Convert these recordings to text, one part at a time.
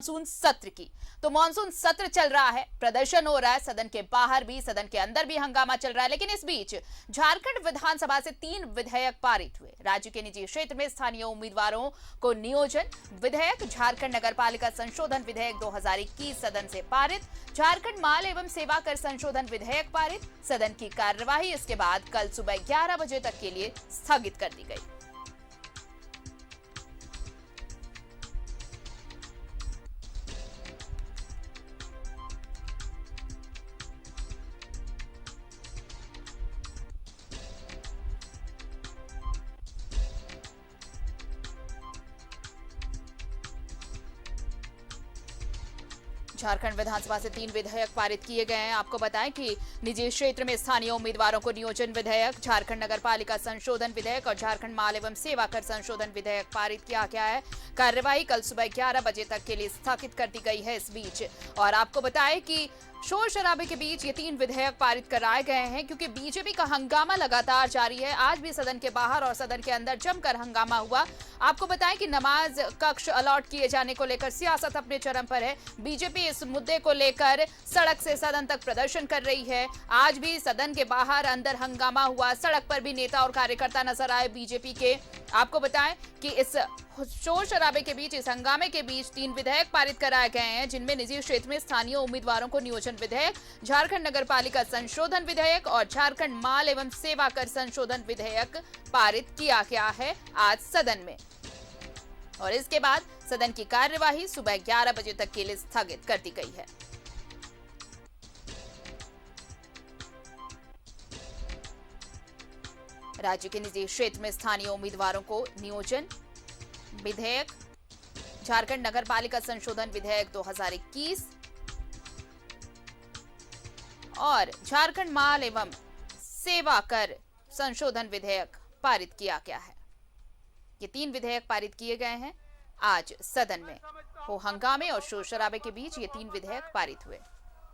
Monsoon सत्र की। तो मॉनसून सत्र चल रहा है, प्रदर्शन हो रहा है, सदन के बाहर भी सदन के अंदर भी हंगामा चल रहा है। लेकिन इस बीच झारखंड विधानसभा से 3 विधेयक पारित हुए। राज्य के निजी क्षेत्र में स्थानीय उम्मीदवारों को नियोजन विधेयक, झारखंड नगरपालिका संशोधन विधेयक 2021 सदन से पारित, झारखंड माल एवं सेवा कर संशोधन विधेयक पारित। सदन की कार्यवाही इसके बाद कल सुबह 11 बजे तक के लिए स्थगित कर दी गई। झारखंड विधानसभा से 3 विधेयक पारित किए गए हैं। आपको बताएं कि निजी क्षेत्र में स्थानीय उम्मीदवारों को नियोजन विधेयक, झारखंड नगरपालिका संशोधन विधेयक और झारखंड माल एवं सेवा कर संशोधन विधेयक पारित किया गया है। कार्यवाही कल सुबह 11 बजे तक के लिए स्थगित कर दी गई है। इस बीच और आपको बताएं कि शोर शराबे के बीच ये 3 विधेयक पारित कराए गए हैं, क्योंकि बीजेपी का हंगामा लगातार जारी है। आज भी सदन के बाहर और सदन के अंदर जमकर हंगामा हुआ। आपको बताएं कि नमाज कक्ष अलॉट किए जाने को लेकर सियासत अपने चरम पर है। बीजेपी इस मुद्दे को लेकर सड़क से सदन तक प्रदर्शन कर रही है। आज भी सदन के बाहर अंदर हंगामा हुआ, सड़क पर भी नेता और कार्यकर्ता नजर आए बीजेपी के। आपको बताएं कि इस शोर शराबे के बीच, इस हंगामे के बीच 3 विधेयक पारित कराए गए हैं, जिनमें निजी क्षेत्र में स्थानीय उम्मीदवारों को नियोजन विधेयक, झारखंड नगरपालिका संशोधन विधेयक और झारखंड माल एवं सेवा कर संशोधन विधेयक पारित किया गया है आज सदन में। और इसके बाद सदन की कार्यवाही सुबह 11 बजे तक के लिए स्थगित कर दी गई है। राज्य के निजी क्षेत्र में स्थानीय उम्मीदवारों को नियोजन विधेयक, झारखंड नगरपालिका संशोधन विधेयक 2021 और झारखंड माल एवं सेवा कर संशोधन विधेयक पारित किया गया है। ये 3 विधेयक पारित किए गए हैं आज सदन में। हो हंगामे और शोर शराबे के बीच ये 3 विधेयक पारित हुए।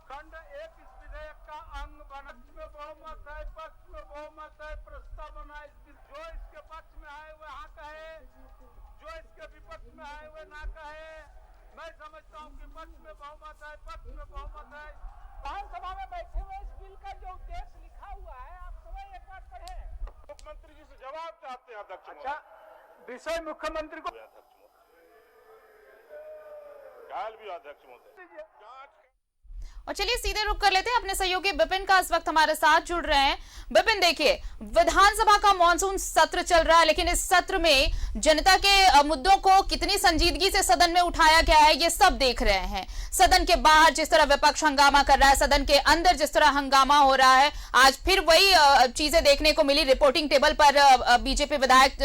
खंड 1 इस विधेयक का अंग बनत में बहुमत है, पक्ष में बहुमत है, प्रस्ताव बना। जो इसके पक्ष में आए हुए हाँ कहे, जो इसके विपक्ष में आए हुए ना कहे। मैं समझता हूँ कि पक्ष में बहुमत है, पक्ष में बहुमत है। विधानसभा में बैठे हुए इस बिल का जो उद्देश्य लिखा हुआ है, आप समय एक बार पढ़े। मुख्यमंत्री जी से जवाब चाहते हैं अध्यक्ष। अच्छा, विषय मुख्यमंत्री को भी अध्यक्ष महोदय। और चलिए सीधे रुक कर लेते हैं अपने सहयोगी विपिन का। इस वक्त हमारे साथ जुड़ रहे हैं। विपिन, देखिए, विधानसभा का मॉनसून सत्र चल रहा है, लेकिन इस सत्र में जनता के मुद्दों को कितनी संजीदगी से सदन में उठाया गया है, ये सब देख रहे हैं। सदन के बाहर जिस तरह विपक्ष हंगामा कर रहा है, सदन के अंदर जिस तरह हंगामा हो रहा है, आज फिर वही चीजें देखने को मिली। रिपोर्टिंग टेबल पर बीजेपी विधायक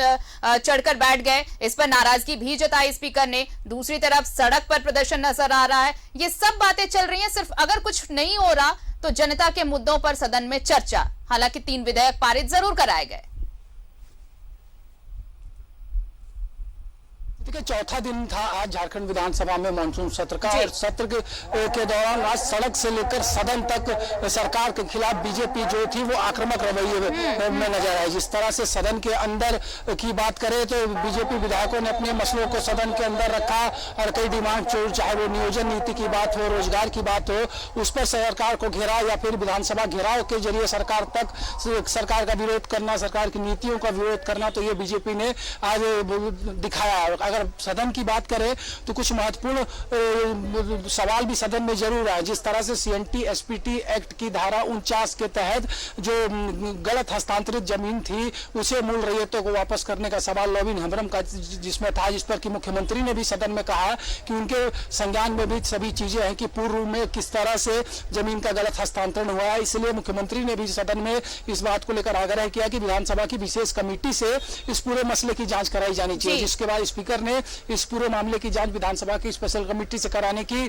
चढ़कर बैठ गए, इस पर नाराजगी भी जताई स्पीकर ने। दूसरी तरफ सड़क पर प्रदर्शन नजर आ रहा है। ये सब बातें चल रही हैं। सिर्फ अगर कुछ नहीं हो रहा तो जनता के मुद्दों पर सदन में चर्चा। हालांकि 3 विधेयक पारित जरूर कराए गए। देखिए, चौथा दिन था आज झारखंड विधानसभा में मानसून सत्र का, और सत्र के दौरान आज सड़क से लेकर सदन तक सरकार के खिलाफ बीजेपी जो थी वो आक्रामक रवैये में नजर आई। जिस तरह से सदन के अंदर की बात करें तो बीजेपी विधायकों ने अपने मसलों को सदन के अंदर रखा और कई डिमांड, चाहे वो नियोजन नीति की बात हो, रोजगार की बात हो, उस पर सरकार को घेरा या फिर विधानसभा घेराव के जरिए सरकार का विरोध करना, सरकार की नीतियों का विरोध करना, तो ये बीजेपी ने आज दिखाया। अगर सदन की बात करें तो कुछ महत्वपूर्ण सवाल भी सदन में जरूर आए। जिस तरह से सीएनटी एसपीटी एक्ट की धारा 49 के तहत जो गलत हस्तांतरित जमीन थी उसे मूल रैयतों को वापस करने का सवाल लॉबिन हेम्ब्रम का जिसमें था, जिस पर कि मुख्यमंत्री ने भी सदन में कहा कि उनके संज्ञान में भी सभी चीजें हैं कि पूर्व में किस तरह से जमीन का गलत हस्तांतरण हुआ है। इसलिए मुख्यमंत्री ने भी सदन में इस बात को लेकर आग्रह किया कि विधानसभा की विशेष कमेटी से इस पूरे मसले की जांच कराई जानी चाहिए, जिसके बाद स्पीकर ने इस पूरे मामले की जांच विधानसभा की स्पेशल कमेटी से कराने की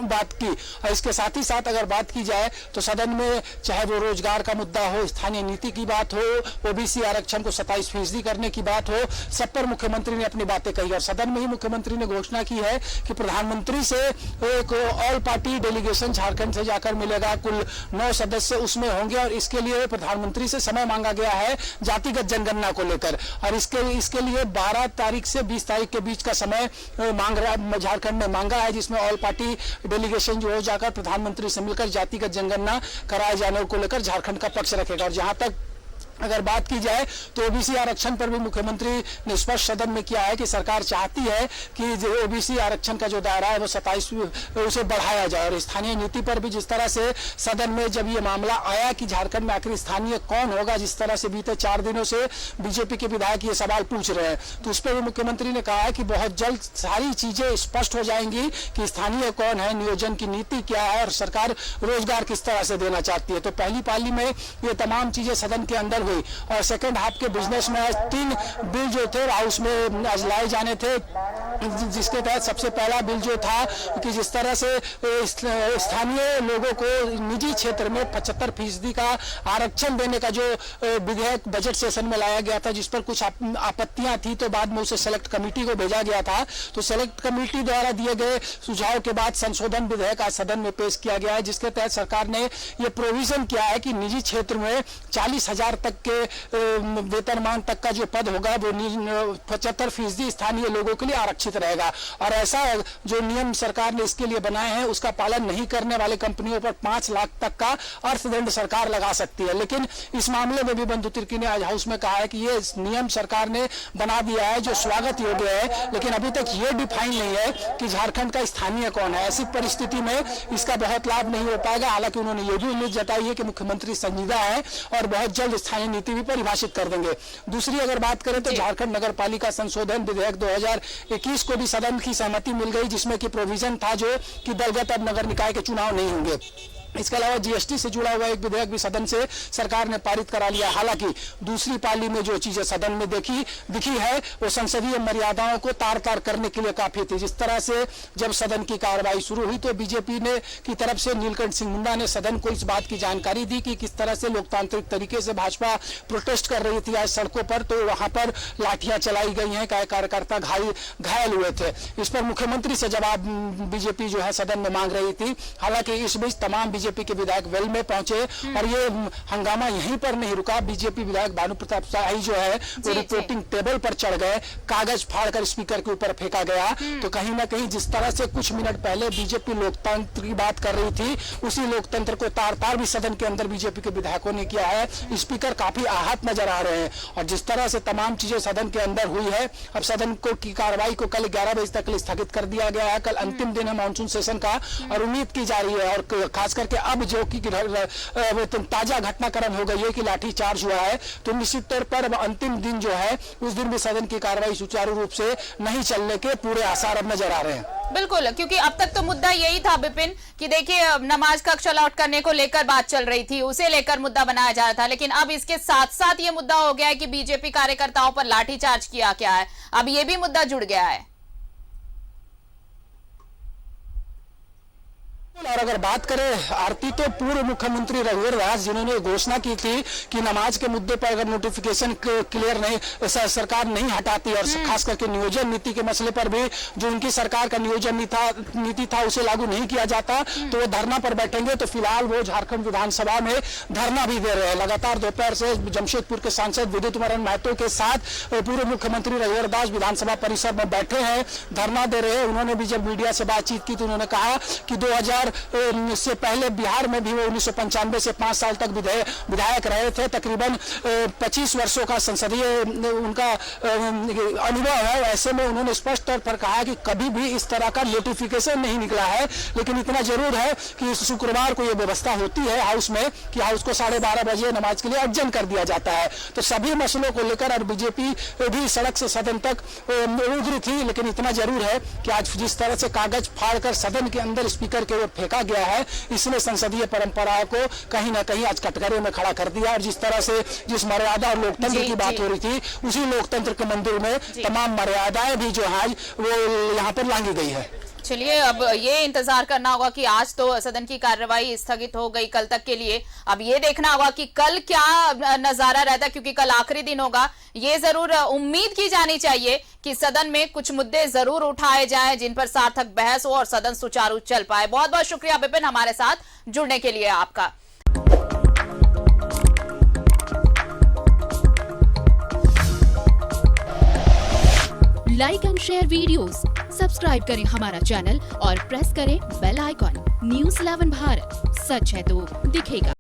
बात की। और इसके साथ ही साथ अगर बात की जाए तो सदन में चाहे वो रोजगार का मुद्दा हो, स्थानीय नीति की बात हो, ओबीसी आरक्षण को 27% करने की बात हो, सब पर मुख्यमंत्री ने अपनी बातें कही। और सदन में ही मुख्यमंत्री ने घोषणा की है कि प्रधानमंत्री से एक ऑल पार्टी डेलीगेशन झारखंड से जाकर मिलेगा, कुल 9 सदस्य उसमें होंगे और इसके लिए प्रधानमंत्री से समय मांगा गया है जातिगत जनगणना को लेकर। और इसके लिए 12 तारीख से 20 तारीख के बीच का समय झारखंड ने मांगा है, जिसमें ऑल पार्टी डेलीगेशन जो हो जाकर प्रधानमंत्री से मिलकर जातिगत जनगणना कराए जाने को लेकर झारखंड का पक्ष रखेगा। और जहां तक अगर बात की जाए तो ओबीसी आरक्षण पर भी मुख्यमंत्री ने स्पष्ट सदन में किया है कि सरकार चाहती है कि जो ओबीसी आरक्षण का जो दायरा है वो 27 उसे बढ़ाया जाए। और स्थानीय नीति पर भी जिस तरह से सदन में जब ये मामला आया कि झारखंड में आखिर स्थानीय कौन होगा, जिस तरह से बीते 4 दिनों से बीजेपी के विधायक ये सवाल पूछ रहे हैं, तो उस पर भी मुख्यमंत्री ने कहा है कि बहुत जल्द सारी चीजें स्पष्ट हो जाएंगी कि स्थानीय कौन है, नियोजन की नीति क्या है और सरकार रोजगार किस तरह से देना चाहती है। तो पहली पाली में ये तमाम चीजें सदन के अंदर हुई। और सेकंड हाफ के बिजनेस में 3 बिल जो थे हाउस में आज लाए जाने थे, जिसके तहत सबसे पहला बिल जो था कि जिस तरह से स्थानीय लोगों को निजी क्षेत्र में 75% का आरक्षण देने का जो विधेयक बजट सेशन में लाया गया था, जिस पर कुछ आपत्तियां थी, तो बाद में उसे सेलेक्ट कमेटी को भेजा गया था। तो सेलेक्ट कमेटी द्वारा दिए गए सुझाव के बाद संशोधन विधेयक आज सदन में पेश किया गया है, जिसके तहत सरकार ने यह प्रोविजन किया है कि निजी क्षेत्र में 40,000 तक के वेतनमान तक का जो पद होगा वो 75% स्थानीय लोगों के लिए आरक्षित रहेगा। और ऐसा जो नियम सरकार ने इसके लिए बनाए हैं उसका पालन नहीं करने वाले कंपनियों पर 5 लाख तक का अर्थदंड सरकार लगा सकती है। लेकिन इस मामले में भी बंधु तिर्की ने आज हाउस में कहा है कि ये नियम सरकार ने बना दिया है जो स्वागत योग्य है, लेकिन अभी तक ये डिफाइन नहीं है कि झारखंड का स्थानीय कौन है। ऐसी परिस्थिति में इसका बहुत लाभ नहीं हो पाएगा। हालांकि उन्होंने ये भी उम्मीद जताई है कि मुख्यमंत्री संजीदा है और बहुत जल्द स्थानीय नीति भी परिभाषित कर देंगे। दूसरी अगर बात करें तो झारखंड नगर पालिका संशोधन विधेयक 2021 को भी सदन की सहमति मिल गई, जिसमें कि प्रोविजन था जो कि दलगत अब नगर निकाय के चुनाव नहीं होंगे। इसके अलावा जीएसटी से जुड़ा हुआ एक विधेयक भी सदन से सरकार ने पारित करा लिया। हालांकि दूसरी पाली में जो चीजें सदन में दिखी है वो संसदीय मर्यादाओं को तार तार करने के लिए काफी थी। जिस तरह से जब सदन की कार्रवाई शुरू हुई तो बीजेपी ने की तरफ से नीलकंठ सिंह मुंडा ने सदन को इस बात की जानकारी दी कि किस तरह से लोकतांत्रिक तरीके से भाजपा प्रोटेस्ट कर रही थी आज सड़कों पर, तो वहां पर लाठियां चलाई गई हैं, कार्यकर्ता घायल हुए थे। इस पर मुख्यमंत्री से जवाब बीजेपी जो है सदन में मांग रही थी। हालांकि इस बीच तमाम बीजेपी के विधायक वेल में पहुंचे और ये हंगामा यहीं पर नहीं रुका। बीजेपी विधायक भानु प्रताप शाही जो है वो रिपोर्टिंग टेबल पर चढ़ गए, कागज फाड़कर स्पीकर के ऊपर फेंका गया। तो कहीं ना कहीं जिस तरह से कुछ मिनट पहले बीजेपी लोकतंत्र की बात कर रही थी, उसी लोकतंत्र को तार तार भी सदन के अंदर बीजेपी के विधायकों ने किया है। स्पीकर काफी आहत नजर आ रहे हैं और जिस तरह से तमाम चीजें सदन के अंदर हुई है, अब सदन को की कार्रवाई को कल 11 बजे तक स्थगित कर दिया गया है। कल अंतिम दिन है मानसून सेशन का और उम्मीद की जा रही है और खास करके अब जो कि ताजा घटनाक्रम हो गई है कि लाठीचार्ज हुआ है, तो निश्चित तौर पर अंतिम दिन जो है उस दिन भी सदन की कार्रवाई सुचारू रूप से नहीं चलने के पूरे आसार अब नजर आ रहे हैं। बिल्कुल, क्योंकि अब तक तो मुद्दा यही था विपिन कि देखिए नमाज कक्ष अलॉट करने को लेकर बात चल रही थी, उसे लेकर मुद्दा बनाया जा रहा था, लेकिन अब इसके साथ साथ ये मुद्दा हो गया है कि बीजेपी कार्यकर्ताओं पर लाठीचार्ज किया क्या है, अब ये भी मुद्दा जुड़ गया है। और अगर बात करें आरती तो पूर्व मुख्यमंत्री रघुवर दास जिन्होंने घोषणा की थी कि नमाज के मुद्दे पर अगर नोटिफिकेशन क्लियर नहीं सरकार नहीं हटाती और खास करके नियोजन नीति के मसले पर भी जो उनकी सरकार का नियोजन नीति था उसे लागू नहीं किया जाता तो वो धरना पर बैठेंगे। तो फिलहाल वो झारखंड विधानसभा में धरना भी दे रहे हैं। लगातार दोपहर से जमशेदपुर के सांसद विद्युत नारायण महतो के साथ पूर्व मुख्यमंत्री रघुवर दास विधानसभा परिसर में बैठे हैं, धरना दे रहे हैं। उन्होंने भी जब मीडिया से बातचीत की तो उन्होंने कहा कि 2000 से पहले बिहार में भी वो 1995 से 5 साल तक विधायक रहे थे। तकरीबन 25 वर्षों का संसदीय उनका अनुभव है। ऐसे में उन्होंने स्पष्ट तौर पर कहा कि कभी भी इस तरह का नोटिफिकेशन नहीं निकला है, लेकिन इतना जरूर है कि शुक्रवार को यह व्यवस्था होती है हाउस में कि हाउस को 12:30 बजे नमाज के लिए अड्जन कर दिया जाता है। तो सभी मसलों को लेकर और बीजेपी भी सड़क से सदन तक उग्र थी, लेकिन इतना जरूर है कि आज जिस तरह से कागज फाड़कर सदन के अंदर स्पीकर के ओर फेंका गया है, इसने संसदीय परंपराओं को कहीं ना कहीं आज कटघरे में खड़ा कर दिया। और जिस तरह से जिस मर्यादा और लोकतंत्र की बात हो रही थी, उसी लोकतंत्र के मंदिर में तमाम मर्यादाएं भी जो आज वो यहाँ पर लांगी गई है। चलिए, अब ये इंतजार करना होगा कि आज तो सदन की कार्यवाही स्थगित हो गई कल तक के लिए। अब ये देखना होगा कि कल क्या नजारा रहता है, क्योंकि कल आखिरी दिन होगा। ये जरूर उम्मीद की जानी चाहिए कि सदन में कुछ मुद्दे जरूर उठाए जाएं जिन पर सार्थक बहस हो और सदन सुचारू चल पाए। बहुत बहुत शुक्रिया विपिन, हमारे साथ जुड़ने के लिए आपका। Like and share videos, subscribe करें हमारा चैनल और प्रेस करें बेल आइकॉन। न्यूज़ 11 भारत, सच है तो दिखेगा।